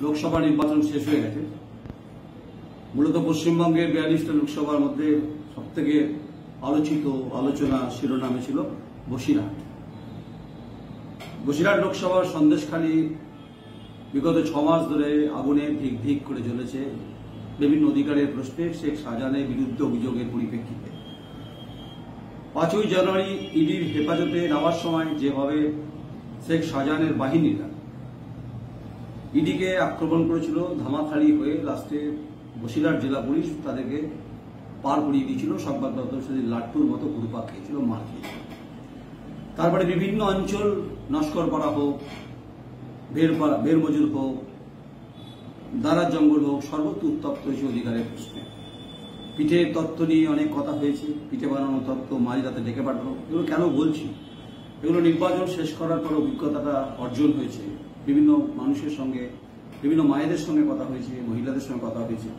লোকসভা নির্বাচন শেষ হয়ে গেছে। মূলত পশ্চিমবঙ্গের 42টা লোকসভার মধ্যে সবথেকে আলোচিত আলোচনা শিরোনামে ছিল বসিরহাট। বসিরহাট লোকসভার সন্দেশখালী বিগত 6 মাস ধরে আগুনে ধিক ধিক করে জ্বলেছে বিভিন্ন অধিকারের প্রশ্নে শেখ শাহজাহানের বিরুদ্ধে অভিযোগের পরিপ্রেক্ষিতে। 5ই জানুয়ারি ইডির হেফাজতে নেওয়ার সময় যেভাবে শেখ শাহজাহানের বাহিনীরা ইডিকে আক্রমণ করেছিল, ধামাখালি হয়ে লাস্টে বসিরহাট জেলা পুলিশ তাদেরকে পার করিয়ে দিয়েছিল। সংবাদপত্র সেদিন লাট্টুর মতো ঘুরপাক খেয়েছিল, মার খেয়েছিল। তারপরে বিভিন্ন অঞ্চল নস্কর করা হোক, বের মজুর হোক, দারার জঙ্গল হোক, সর্বত্র উত্তপ্ত হয়েছে অধিকারের প্রশ্নে। পিঠে তত্ত্ব নিয়ে অনেক কথা হয়েছে, পিঠে বানানো তত্ত্ব মাঝরাতে ডেকে পাঠানো। এগুলো কেন বলছি? এগুলো নির্বাচন শেষ করার পর অভিজ্ঞতাটা অর্জন হয়েছে। বিভিন্ন মানুষের সঙ্গে, বিভিন্ন মায়েদের সঙ্গে কথা হয়েছে, মহিলাদের সঙ্গে কথা হয়েছে।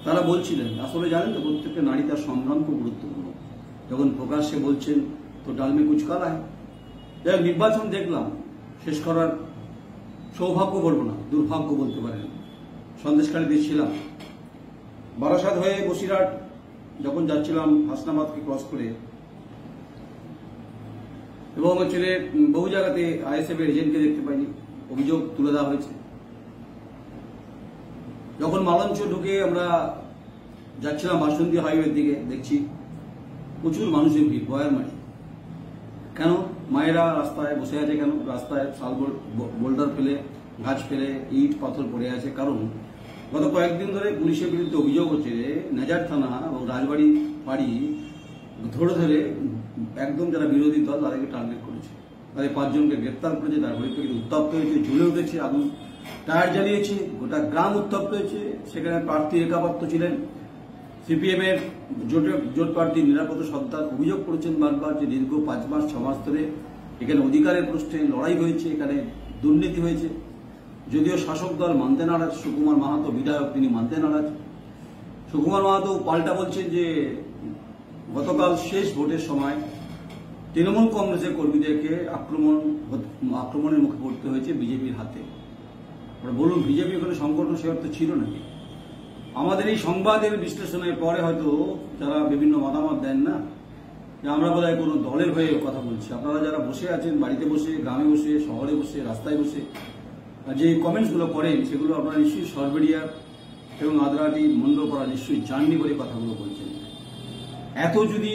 তারা বলছিলেন, আসলে জানেন তো, প্রত্যেকটা নারী তার সংগ্রাম খুব গুরুত্বপূর্ণ। যখন প্রকাশ্যে বলছেন তো ডালমে কুচ কালা হয়। যাই নির্বাচন দেখলাম, শেষ করার সৌভাগ্য বলবো না, দুর্ভাগ্য বলতে পারেন। সন্দেশখালীতে ছিলাম, বারাসাত হয়ে বসিরহাট যখন যাচ্ছিলাম হাসনাবাদকে ক্রস করে, এবং বহু জায়গাতে আইএসএফ এর এজেন্টকে দেখতে পাইনি, অভিযোগ তুলে দেওয়া হয়েছে। যখন মালঞ্চ ঢুকে আমরা যাচ্ছিলাম বাসন্তী হাইওয়ের দিকে, দেখছি প্রচুর মানুষের ভিড়, বয়ারমারি। কেন মায়েরা রাস্তায় বসে আছে? কেন রাস্তায় শাল বোল্ডার ফেলে, গাছ ফেলে, ইট পাথর পড়ে আছে? কারণ গত কয়েকদিন ধরে পুলিশের বিরুদ্ধে অভিযোগ হচ্ছে যে নেজার থানা এবং রাজবাড়ি ফাঁড়ি ধরে ধরে একদম যারা বিরোধী দল তাদেরকে টার্গেট করেছে, তাদের 5 জনকে গ্রেপ্তার করেছে। তার পরিপ্রেক্ষিতে উত্তপ্ত হয়েছে, ঝুলে উঠেছে আগুন, টায়ার জ্বালিয়েছে, গোটা গ্রাম উত্তপ্ত হয়েছে। সেখানে প্রার্থী একাবত্ত ছিলেন সিপিএম এর জোট প্রার্থী নিরাপদ সর্দার। অভিযোগ করেছেন বারবার যে দীর্ঘ 5 মাস 6 মাস ধরে এখানে অধিকারের প্রশ্নে লড়াই হয়েছে, এখানে দুর্নীতি হয়েছে। যদিও শাসক দল মানতে নারাজ, সুকুমার মাহাতো বিধায়ক তিনি মানতে নারাজ। সুকুমার মাহাতো পাল্টা বলছেন যে গতকাল শেষ ভোটের সময় তৃণমূল কংগ্রেসের কর্মীদেরকে আক্রমণের মুখে পড়তে হয়েছে বিজেপির হাতে। বলুন, বিজেপি ওখানে সংগঠন সে অর্থ ছিল নাকি? আমাদের এই সংবাদের বিশ্লেষণের পরে হয়তো যারা বিভিন্ন মতামত দেন না, যে আমরা বোধহয় কোনো দলের হয়ে কথা বলছি। আপনারা যারা বসে আছেন বাড়িতে বসে, গ্রামে বসে, শহরে বসে, রাস্তায় বসে যে কমেন্টসগুলো করেন, সেগুলো আপনারা নিশ্চয়ই সরবেরিয়া এবং আদ্রাটি মন্ডলপাড়া নিশ্চয়ই জাননি বলে কথাগুলো বলছেন। এত যদি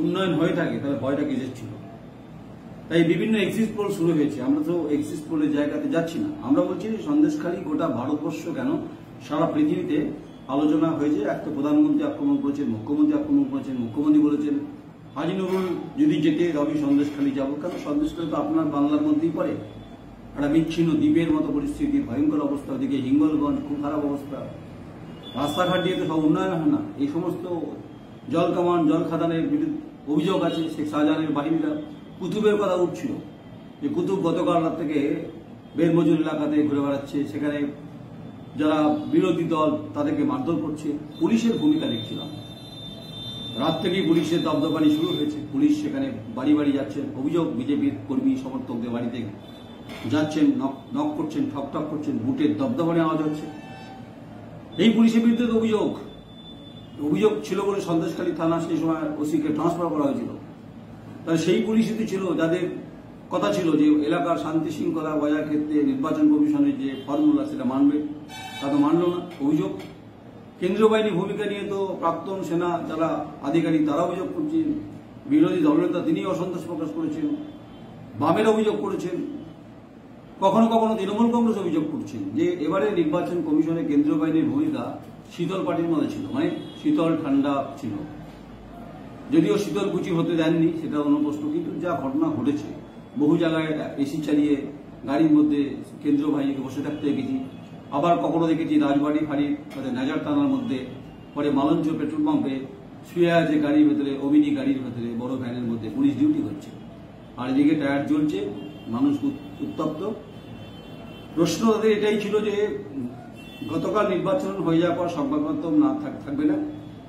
উন্নয়ন হয়ে থাকে তাহলে ভয়টা কিসের ছিল? তাই বিভিন্ন এক্সিট পোল শুরু হয়েছে। আমরা তো এক্সিট পোলের জায়গাতে যাচ্ছি না। আমরা বলছি সন্দেশখালী গোটা ভারতবর্ষ কেন সারা পৃথিবীতে আলোচনা হয়েছে। একটা প্রধানমন্ত্রী আক্রমণ করেছেন, মুখ্যমন্ত্রী আক্রমণ করেছেন, মুখ্যমন্ত্রী বলেছেন হাজি নুরুল যদি যেতে তবে সন্দেশখালী যাবো। কেন? সন্দেশখালী তো আপনার বাংলার মধ্যেই পড়ে। একটা বিচ্ছিন্ন দ্বীপের মতো পরিস্থিতি, ভয়ঙ্কর অবস্থা। ওদিকে হিঙ্গলগঞ্জ খুব খারাপ অবস্থা, রাস্তাঘাট দিয়ে তো সব উন্নয়ন হয় না। এই সমস্ত জল কামান, জল খাদানের অভিযোগ আছে। শেখ শাহজাহানের বাহিনীরা কুতুবের কথা উঠছিল, যে কুতুব গতকাল রাত থেকে বেরমজুর এলাকাতে ঘুরে বেড়াচ্ছে, সেখানে যারা বিরোধী দল তাদেরকে মারধর করছে। পুলিশের ভূমিকা দেখছিলাম, রাত থেকেই পুলিশের দবদবানি শুরু হয়েছে। পুলিশ সেখানে বাড়ি বাড়ি যাচ্ছেন, অভিযোগ বিজেপির কর্মী সমর্থকদের বাড়িতে যাচ্ছেন, নক করছেন, ঠকঠক করছেন, বুটের দবদবানি আওয়াজ হচ্ছে। এই পুলিশের বিরুদ্ধে অভিযোগ ছিল বলে সন্দেশখালী থানা সেই সময় ওসিকে ট্রান্সফার করা হয়েছিল। তাহলে সেই পুলিশই ছিল যাদের কথা ছিল যে এলাকার শান্তি শৃঙ্খলা বজায় ক্ষেত্রে নির্বাচন কমিশনের যে ফর্মুলা সেটা মানবে, তা তো মানল না। অভিযোগ কেন্দ্রীয় বাহিনীর ভূমিকা নিয়ে তো প্রাক্তন সেনা যারা আধিকারিক তারা অভিযোগ করছেন, বিরোধী দলনেতা তিনি অসন্তোষ প্রকাশ করেছেন, বামের অভিযোগ করেছেন, কখনো কখনো তৃণমূল কংগ্রেস অভিযোগ করছেন যে এবারে নির্বাচন কমিশনে কেন্দ্রীয় বাহিনীর ভূমিকা শীতল পাটির মধ্যে ছিল, মানে শীতল ঠান্ডা ছিল। যদিও শীতল কুচি হতে দেননি, সেটা অন্য প্রশ্ন। কিন্তু যা ঘটনা ঘটেছে, বহু জায়গায় এসি চালিয়ে গাড়ির মধ্যে কেন্দ্রীয় বাহিনীকে বসে থাকতে দেখেছি। আবার কখনো দেখেছি রাজবাড়ি ফাঁড়ির নেজার থানার মধ্যে, পরে মালঞ্চ পেট্রোল পাম্পে শুয়ে আছে গাড়ির ভেতরে, অমিনি গাড়ির ভেতরে, বড় ভ্যানের মধ্যে পুলিশ ডিউটি করছে। আর এদিকে টায়ার জ্বলছে, মানুষ উত্তপ্ত। প্রশ্ন তাদের এটাই ছিল যে গতকাল নির্বাচন হয়ে যাওয়ার পর সংবাদপত্র না থাকবে না,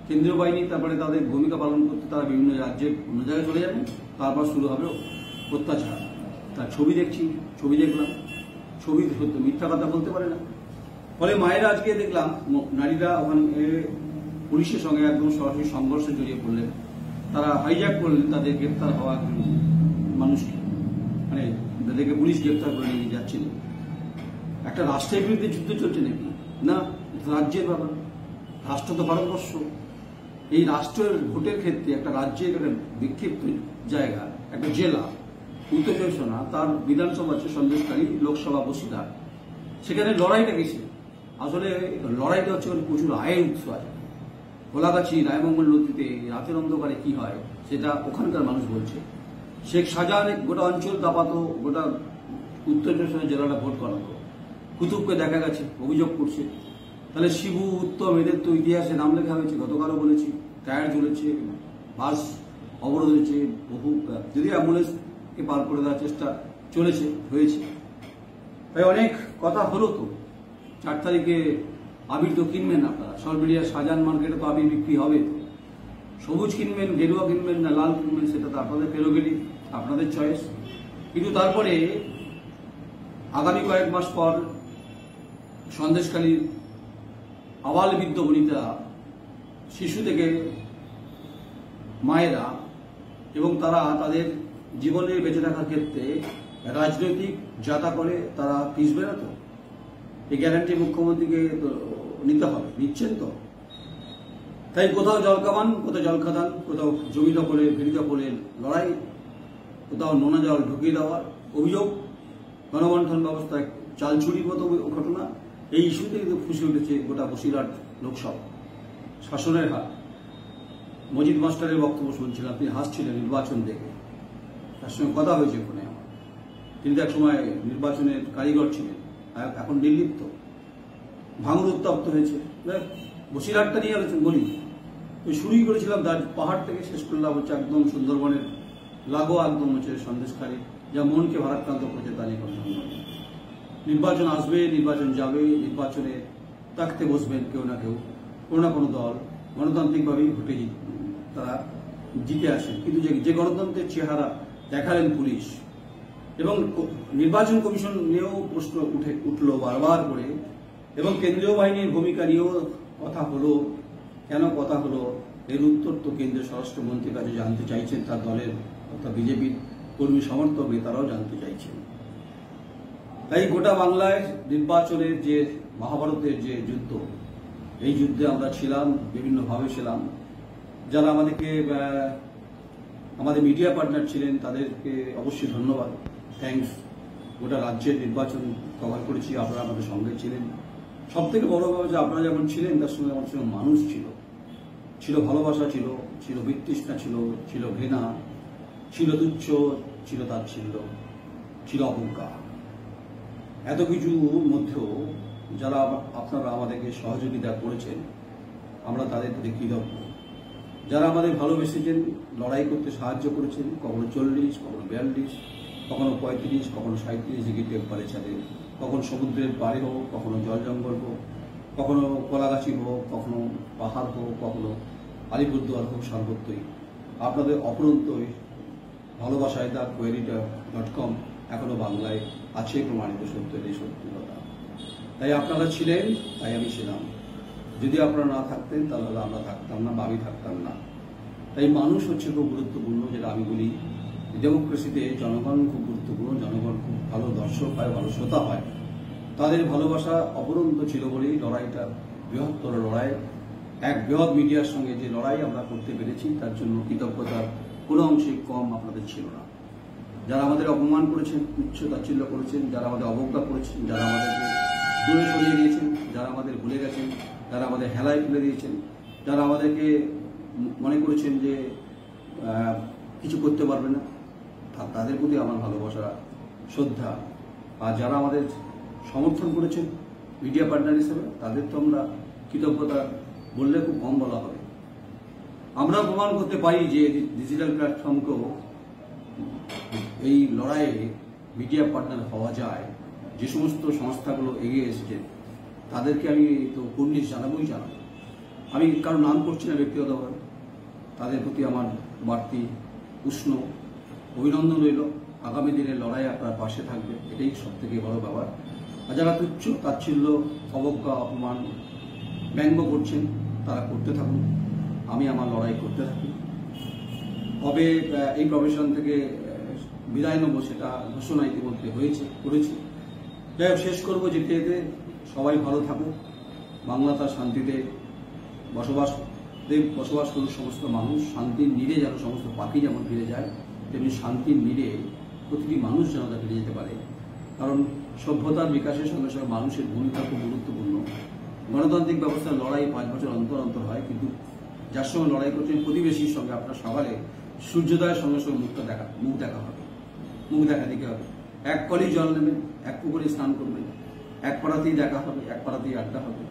কেন্দ্রীয় বাহিনী তারপরে তাদের ভূমিকা পালন করতে তারা বিভিন্ন রাজ্যের অন্য জায়গায় চলে যাবেন, তারপর শুরু হবে অত্যাচার। তার ছবি দেখলাম, ছবি সত্য, মিথ্যা কথা বলতে পারে না। ফলে মায়েরা আজকে দেখলাম নারীরা ওখানে পুলিশের সঙ্গে একদম সরাসরি সংঘর্ষে জড়িয়ে পড়লেন, তারা হাইজ্যাক করলেন তাদের গ্রেপ্তার হওয়া মানুষকে, মানে তাদেরকে পুলিশ গ্রেপ্তার করে নিয়ে যাচ্ছিল। একটা রাষ্ট্রের বিরুদ্ধে যুদ্ধ চলছে নাকি? না, রাজ্যের ব্যাপার। রাষ্ট্র তো ভারতবর্ষ। এই রাষ্ট্রের ভোটের ক্ষেত্রে একটা রাজ্যের একটা বিক্ষিপ্ত জায়গা, একটা জেলা উত্তর চব্বিশ পরগনা, তার বিধানসভা আছে সন্দেশকারী, লোকসভা বসিরহাট, সেখানে লড়াইটা কিসে? আসলে লড়াইটা হচ্ছে প্রচুর আয়ের উৎস আছে। গোলাগাছি রায়মঙ্গল নদীতে রাতের অন্ধকারে কি হয় সেটা ওখানকার মানুষ বলছে। শেখ শাহজাহান গোটা অঞ্চল দাপাতো, গোটা উত্তর চব্বিশ পরগনা জেলাটা ভোট করাতো, কুতুবকে দেখা গেছে, অভিযোগ করছে। তাহলে শিবু উত্তম এদের তো ইতিহাসে নাম লেখা হয়েছে, গতকালও বলেছি, টায়ার জ্বলেছে, বাস অবরোধ হয়েছে, বহু যদি অ্যাম্বুলেন্সকে পার করে দেওয়ার চেষ্টা হয়েছে। তাই অনেক কথা হলো। তো 4 তারিখে আবির তো কিনবেন আপনারা, সরবেরিয়া শাহজাহান মার্কেটে তো আবির বিক্রি হবে। তো সবুজ কিনবেন, গেরুয়া কিনবেন না লাল কিনবেন সেটা তো আপনাদের প্রেরোগেটিভ, আপনাদের চয়েস। কিন্তু তারপরে আগামী কয়েক মাস পর সন্দেশখালীর আবাল বৃদ্ধ বনিতা, শিশু থেকে মায়েরা এবং তারা তাদের জীবনে বেঁচে থাকার ক্ষেত্রে রাজনৈতিক যাতা করে তারা পিছবে না। তো এই গ্যারান্টি মুখ্যমন্ত্রীকে নিতে হবে, নিচ্ছেন তো? তাই কোথাও জলকামান, কোথাও জলখাদান, কোথাও জমি দখলে ভেড়ি দখলে লড়াই, কোথাও নোনা জল ঢুকিয়ে দেওয়ার অভিযোগ, গণবন্টন ব্যবস্থায় চাল চুরির মতো ঘটনা। এই ইস্যুতে কিন্তু ফুসে উঠেছে গোটা বসিরহাট লোকসভা শাসনের হাত। মজিদ মাস্টারের বক্তব্য শুনছিলাম, তিনি হাসছিলেন নির্বাচন দেখে, তার সঙ্গে কথা হয়েছে ফোনে আমার। তিনি তো এক সময় নির্বাচনের কারিগর ছিলেন, এখন নির্লিপ্ত, ভাঙর উত্তপ্ত হয়েছে। বসিরহাটটা নিয়ে আলোচনা বলি, তো শুরুই করেছিলাম পাহাড় থেকে, শেষ করলাম হচ্ছে একদম সুন্দরবনের লাগোয়া, একদম হচ্ছে সন্দেশখালী, যা মনকে ভারাক্রান্ত করেছে তা নিয়ে কথা। নির্বাচন আসবে, নির্বাচন যাবে, নির্বাচনে তাকতে বসবেন কেউ না কেউ, কোনো না কোনো দল, গণতান্ত্রিকভাবেই ভোটে তারা জিতে আসেন। কিন্তু যে গণতন্ত্রের চেহারা দেখালেন পুলিশ এবং নির্বাচন কমিশন নিয়েও প্রশ্ন উঠলো বারবার করে, এবং কেন্দ্রীয় বাহিনীর ভূমিকা নিয়েও কথা হলো। কেন কথা হলো এর উত্তর তো কেন্দ্রীয় স্বরাষ্ট্রমন্ত্রীর কাছে জানতে চাইছেন, তার দলের অর্থাৎ বিজেপির কর্মী সমর্থক নেতারাও জানতে চাইছেন। তাই গোটা বাংলায় নির্বাচনের যে মহাভারতের যে যুদ্ধ, এই যুদ্ধে আমরা ছিলাম, বিভিন্নভাবে ছিলাম। যারা আমাদের মিডিয়া পার্টনার ছিলেন তাদেরকে অবশ্যই ধন্যবাদ, থ্যাঙ্কস। গোটা রাজ্যের নির্বাচন কভার করেছি, আপনারা আমাদের সঙ্গে ছিলেন। সব থেকে বড় ব্যাপার যে আপনারা যেমন ছিলেন তার সঙ্গে আমার সঙ্গে মানুষ ছিল ভালোবাসা, ছিল বিতৃষ্ণা, ছিল ঘৃণা, ছিল তুচ্ছ, ছিল তাচ্ছিল্য, ছিল অহংকা। এত কিছুর মধ্যেও যারা আপনারা আমাদেরকে সহযোগিতা করেছেন, আমরা তাদের প্রতি কৃতজ্ঞ। যারা আমাদের ভালোবেসেছেন, লড়াই করতে সাহায্য করেছেন, কখনো 40, কখনো 42, কখনো 35, কখনো 37 ডিগ্রি টেম্পারেচারে, কখনো সমুদ্রের পাড়ে হোক, কখনো জল জঙ্গল হোক, কখনো কলাগাছি হোক, কখনো পাহাড় হোক, কখনো আলিপুরদুয়ার হোক, সর্বত্রই আপনাদের অপরন্তই ভালোবাসায় দা query.com এখনো বাংলায় আছে, প্রমাণিত সত্যের সত্যতা। তাই আপনারা ছিলেন, তাই আমি ছিলাম। যদি আপনারা না থাকতেন তাহলে আমরা থাকতাম না, আমি থাকতাম না। তাই মানুষ হচ্ছে খুব গুরুত্বপূর্ণ, যেটা আমি বলি ডেমোক্রেসিতে জনগণ খুব গুরুত্বপূর্ণ। জনগণ খুব ভালো দর্শক হয়, ভালো শ্রোতা হয়। তাদের ভালোবাসা অপরন্ত ছিল বলেই লড়াইটা বৃহত্তর লড়াই, এক বৃহৎ মিডিয়ার সঙ্গে যে লড়াই আমরা করতে পেরেছি, তার জন্য কৃতজ্ঞতার কোনো অংশে কম আপনাদের ছিল না। যারা আমাদের অপমান করেছেন, তুচ্ছ তাচ্ছিল্য করেছেন, যারা আমাদের অবজ্ঞা করেছেন, যারা আমাদেরকে দূরে সরিয়ে দিয়েছেন, যারা আমাদের ভুলে গেছেন, যারা আমাদের হেলায় তুলে দিয়েছেন, যারা আমাদেরকে মনে করেছেন যে কিছু করতে পারবে না, তাদের প্রতি আমার ভালোবাসা, শ্রদ্ধা। আর যারা আমাদের সমর্থন করেছেন মিডিয়া পার্টনার হিসেবে, তাদের তো আমরা কৃতজ্ঞতা বললে খুব কম বলা হবে। আমরা প্রমাণ করতে পারি যে ডিজিটাল প্ল্যাটফর্মকেও এই লড়াইয়ে মিডিয়া পার্টনার হওয়া যায়। যে সমস্ত সংস্থাগুলো এগিয়ে এসেছে তাদেরকে আমি তো কুর্নিশ জানাবো। আমি কারো নাম করছি না ব্যক্তিগতভাবে, তাদের প্রতি আমার বাড়তি উষ্ণ অভিনন্দন রইল। আগামী দিনের লড়াই আপনার পাশে থাকবে, এটাই সব থেকে বড় ব্যাপার। আর যারা তুচ্ছ তাচ্ছিল্য অবজ্ঞা অপমান ব্যঙ্গ করছেন তারা করতে থাকুন, আমি আমার লড়াই করতে থাকি। কবে এই প্রফেশন থেকে বিদায় নেবো সেটা ঘোষণা ইতিমধ্যে করেছি। যাই হোক, শেষ করবো যেতে যেতে সবাই ভালো থাকুক, বাংলা তার শান্তিতে বসবাস করুক সমস্ত মানুষ। শান্তির নীড়ে যেন সমস্ত পাখি যেমন ফিরে যায়, তেমনি শান্তির নীড়ে প্রতিটি মানুষ যেন তা ফিরে যেতে পারে। কারণ সভ্যতার বিকাশের সঙ্গে সঙ্গে মানুষের ভূমিকা খুব গুরুত্বপূর্ণ। গণতান্ত্রিক ব্যবস্থার লড়াই 5 বছর অন্তর অন্তর হয়, কিন্তু যার সঙ্গে লড়াই করছেন প্রতিবেশীর সঙ্গে আপনার সকালে সূর্যোদয়ের সঙ্গে সঙ্গে মুখ দেখা দিতে হবে। এক কলেই জল নেবেন, এক পুকুরে স্নান করবেন, এক পাড়াতেই দেখা হবে, এক পাড়াতেই আড্ডা হবে।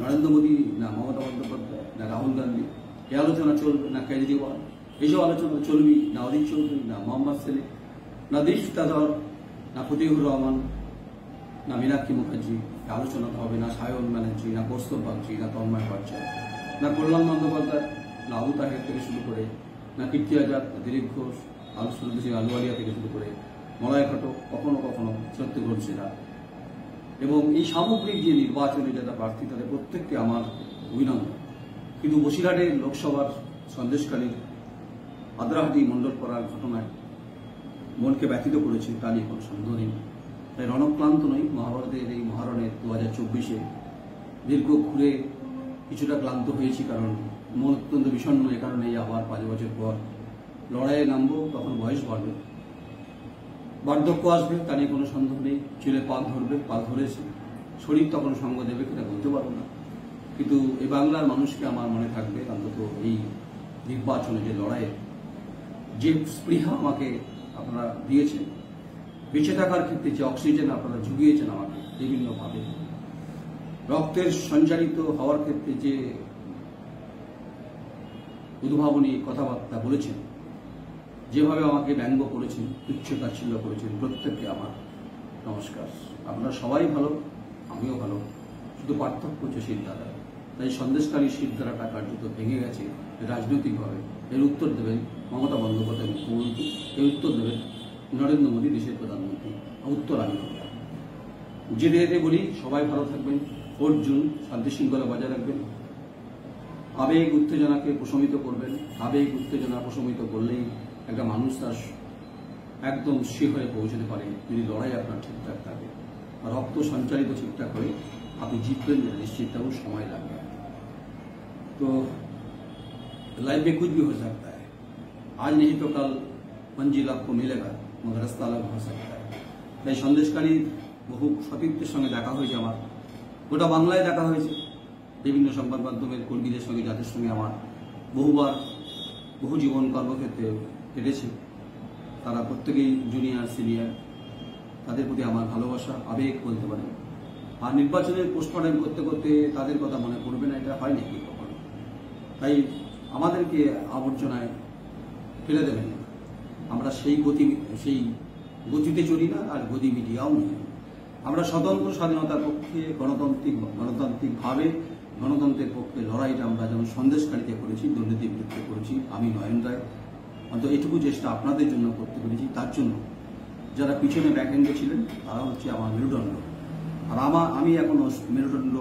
নরেন্দ্র মোদী না মমতা বন্দ্যোপাধ্যায় না রাহুল গান্ধী এই আলোচনা চলবে, না কেজরিওয়াল এইসব আলোচনা চলবি, না অদিত চৌধুরী না মোহাম্মদ সেলিম না দেশতাধর না ফতিহুর রহমান না মীনাক্ষী মুখার্জি আলোচনা হবে, না সায়ন ব্যানার্জি না কৌস্তব বাগচি না তন্ময় ভট্টাচার্য না কল্যাণ বন্দ্যোপাধ্যায় না আবু তাহের থেকে শুরু করে না কীর্তি আজাদ না দিলীপ ঘোষ আলুওয়ালিয়া থেকে শুরু করে মলয় ঘটক, কখনো কখনো সত্যগ্রহণ সেরা এবং এই সামগ্রিক যে নির্বাচনে যারা প্রার্থী তাদের প্রত্যেককে আমার অভিনন্দন। কিন্তু বসিরহাটের লোকসভার সন্দেশকালীন আদ্রাহাটি মণ্ডলপাড়ার ঘটনায় মনকে ব্যথিত করেছে, তা নিয়ে কোনো সন্দেহ নেই। তাই রণক্লান্ত নই, মহাভারতের এই মহারণের 2024-এ দীর্ঘ ঘুরে কিছুটা ক্লান্ত হয়েছি, কারণ মন অত্যন্ত বিষণ্ণ। এ কারণে আবার 5 বছর পর লড়াইয়ে নামবো। তখন বয়স বাড়বে, বার্ধক্য আসবে, তা নিয়ে কোনো সন্দেহ নেই। চুলে পাক ধরবে, পাক ধরেছে, শরীর তখন সঙ্গ দেবে কিনা বলতে পারবো না। কিন্তু এই বাংলার মানুষকে আমার মনে থাকবে অন্তত এই নির্বাচনে যে লড়াইয়ে যে স্পৃহা আমাকে আপনারা দিয়েছেন, বেঁচে থাকার ক্ষেত্রে যে অক্সিজেন আপনারা জুগিয়েছেন আমাকে বিভিন্নভাবে, রক্তের সঞ্চারিত হওয়ার ক্ষেত্রে যে উদ্ভাবনী কথাবার্তা বলেছেন, যেভাবে আমাকে ব্যঙ্গ করেছেন, তুচ্ছ তাচ্ছিল্য করেছেন, প্রত্যেককে আমার নমস্কার। আপনারা সবাই ভালো, আমিও ভালো, শুধু পার্থক্য হচ্ছে শিরদাঁড়া। তাই সন্দেশকারী শিরদাঁড়াটা কার্যত ভেঙে গেছে রাজনৈতিকভাবে। এর উত্তর দেবেন মমতা বন্দ্যোপাধ্যায় মুখ্যমন্ত্রী, এর উত্তর দেবেন নরেন্দ্র মোদী দেশের প্রধানমন্ত্রী, উত্তর আমি হবে। যেতে যেতে বলি সবাই ভালো থাকবেন, 4 জুন শান্তি শৃঙ্খলা বজায় রাখবেন, আবেগ উত্তেজনাকে প্রশমিত করবেন। আবেগ উত্তেজনা প্রশমিত করলেই একটা মানুষ তার একদম শিখরে পৌঁছতে পারে যদি লড়াই আপনার ঠিকঠাক থাকে, আর রক্ত সঞ্চারিত ঠিকঠাক করে আপনি জিতবেন নিশ্চিত, তেমন সময় লাগবে। तो लाइफ में कुछ भी हो सकता है, आज नहीं तो कल मंजिल आपको मिलेगा, मगर रास्ता अलग हो सकता है। তাই সন্দেশকারীর বহু সতীর্থের সঙ্গে দেখা হয়েছে, আমার গোটা বাংলায় দেখা হয়েছে, বিভিন্ন সংবাদ মাধ্যমের কর্মীদের সঙ্গে, যাদের সঙ্গে আমার বহুবার বহু জীবন কর্মক্ষেত্রে কেটেছে, তারা প্রত্যেকেই জুনিয়র সিনিয়র, তাদের প্রতি আমার ভালোবাসা, আবেগ বলতে পারে। আর নির্বাচনের পোস্টমর্টম করতে করতে তাদের কথা মনে পড়বে না, এটা হয় নাকি কখনো? তাই আমাদেরকে আবর্জনায় ফেলে দেবেন না। আমরা সেই গতিতে চলি না, আর গতি মিডিয়াও নেই। আমরা স্বতন্ত্র স্বাধীনতার পক্ষে, গণতান্ত্রিকভাবে গণতন্ত্রের পক্ষে লড়াইটা আমরা যেমন সন্দেশকারীতে করেছি, দুর্নীতির বিরুদ্ধে করেছি, আমি নয়ন রায় অন্তত এটুকু চেষ্টা আপনাদের জন্য করতে পেরেছি। তার জন্য যারা পিছনে ব্যাকহ্যান্ডে ছিলেন তারা হচ্ছে আমার মেরুদণ্ড, আর আমি এখনো মেরুদণ্ড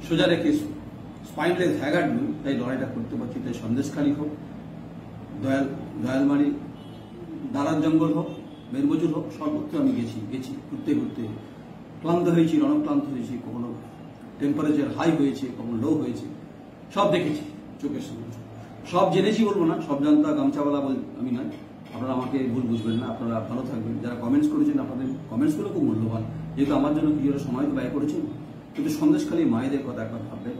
সোজা রেখে স্পাইনলেস হ্যাগার্ড নই, তাই লড়াইটা করতে পারছি। তাই সন্দেশকারী হোক, দয়ালমারি, দারার জঙ্গল হোক, মেরমজুর হোক, সর্বত্র আমি গেছি ঘুরতে ঘুরতে ক্লান্ত হয়েছি, রণক্লান্ত হয়েছি, কখনো টেম্পারেচার হাই হয়েছে, কখনো লো হয়েছে, সব দেখেছি চোখের সামনে, সব জেনেছি বলবো না, সব জানতা গামছাওয়ালা আমি নয়। আপনারা আমাকে ভুল বুঝবেন না, আপনারা ভালো থাকবেন। যারা কমেন্টস করেছেন, আপনাদের কমেন্টসগুলো খুব মূল্যবান, যেহেতু আমার জন্য কিছুটা সময় তো ব্যয় করেছেন। কিন্তু সন্দেশকারী মায়েদের কথা একবার ভাববেন,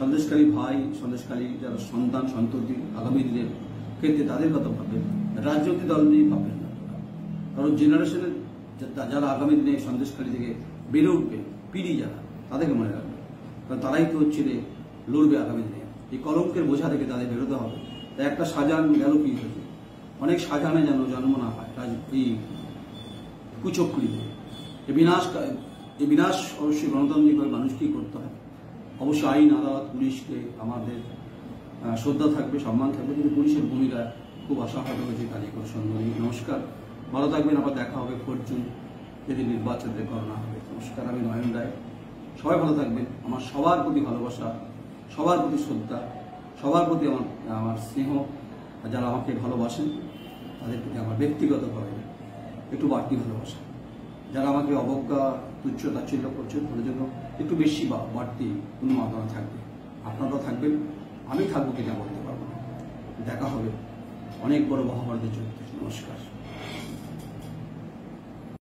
সন্দেশকারী ভাই, সন্দেশকারী যারা সন্তান সন্ততি আগামী দিনের ক্ষেত্রে তাদের কথা ভাববেন, রাজনৈতিক দল নিয়ে ভাববেন না। কারণ জেনারেশনের যারা আগামী দিনে সন্দেশকারী থেকে বেড়ে উঠবে, পিড়ি যারা, তাদেরকে মনে রাখবে, কারণ তারাই তো হচ্ছে লড়বে আগামী দিনে। এই কলঙ্কের বোঝা থেকে তাদের বেরোতে হবে। তাই একটা শাহজাহান গেল কি হয়েছে, অনেক শাহজাহানে যেন জন্ম না হয় এই কুচক্রীতে। এই বিনাশ অবশ্যই গণতান্ত্রিকভাবে মানুষকেই করতে হয়। অবশ্যই আইন, আদালত, পুলিশকে আমাদের শ্রদ্ধা থাকবে, সম্মান থাকবে, কিন্তু পুলিশের ভূমিকা খুব আশাহত হয়েছে, তার কোনো সন্দেহ নেই। নমস্কার, ভালো থাকবেন, আবার দেখা হবে 4 জুন, যেদিন নির্বাচনের গণনা হবে। নমস্কার। আমি নয়ন রায়। সবাই ভালো থাকবেন। আমার সবার প্রতি ভালোবাসা, সবার প্রতি শ্রদ্ধা, সবার প্রতি আমার স্নেহ। যারা আমাকে ভালোবাসেন তাদের প্রতি আমার ব্যক্তিগতভাবে একটু বাড়তি ভালোবাসা। যারা আমাকে অবজ্ঞা, তুচ্ছ তাচ্ছিল্য করছেন তাদের জন্য একটু বেশি বা বাড়তি উন্মাদনা থাকবে। আপনারাও থাকবেন, আমি থাকবো কিনা বলতে পারবো না। দেখা হবে অনেক বড় মহাভারতের যুদ্ধে। নমস্কার।